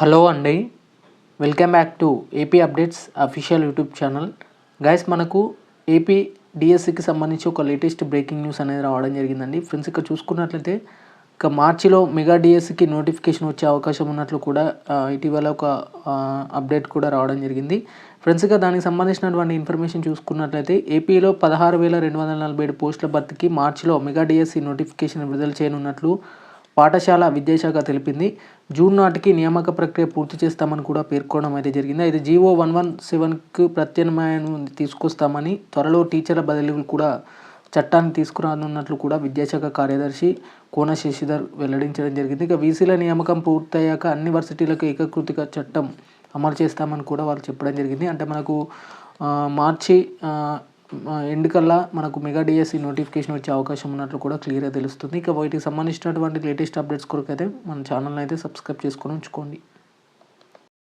Hello అండి, welcome back to AP updates official YouTube channel. Guys, మనకు AP డిఎస్సికి సంబంధించి ఒక లేటెస్ట్ బ్రేకింగ్ న్యూస్ అనేది రావడం జరిగిందండి. ఫ్రెండ్స్, ఇక్కడ చూసుకున్నట్లయితే మార్చిలో మెగా డిఎస్సికి నోటిఫికేషన్ వచ్చే అవకాశం ఉన్నట్లు కూడా ఇటీవల ఒక అప్డేట్ కూడా రావడం జరిగింది. ఫ్రెండ్స్, దానికి సంబంధించినటువంటి ఇన్ఫర్మేషన్ చూసుకున్నట్లయితే ఏపీలో 16,247 పోస్టుల భర్తీకి మార్చిలో మెగా డిఎస్సి నోటిఫికేషన్ విడుదల చేయనున్నట్లు పాఠశాల విద్యాశాఖ తెలిపింది. జూన్ నాటికి నియామక ప్రక్రియ పూర్తి చేస్తామని కూడా పేర్కొనడం అయితే జరిగింది. అయితే జీవో 117కు ప్రత్యామ్నాయం తీసుకొస్తామని, త్వరలో టీచర్ల బదిలీలు కూడా చట్టాన్ని తీసుకురానున్నట్లు కూడా విద్యాశాఖ కార్యదర్శి కోన శశిధర్ వెల్లడించడం జరిగింది. ఇక వీసీల నియామకం పూర్తయ్యాక అన్ని వర్సిటీలకు ఏకీకృత చట్టం అమలు చేస్తామని కూడా వాళ్ళు చెప్పడం జరిగింది. అంటే మనకు మార్చి ఎండ్ కల్లా మనకు మెగా డిఎస్సి నోటిఫికేషన్ వచ్చే అవకాశం ఉన్నట్లు కూడా క్లియర్గా తెలుస్తుంది. ఇక వీటికి సంబంధించినటువంటి లేటెస్ట్ అప్డేట్స్ కొరకు అయితే మన ఛానల్ని అయితే సబ్స్క్రైబ్ చేసుకొని ఉంచుకోండి.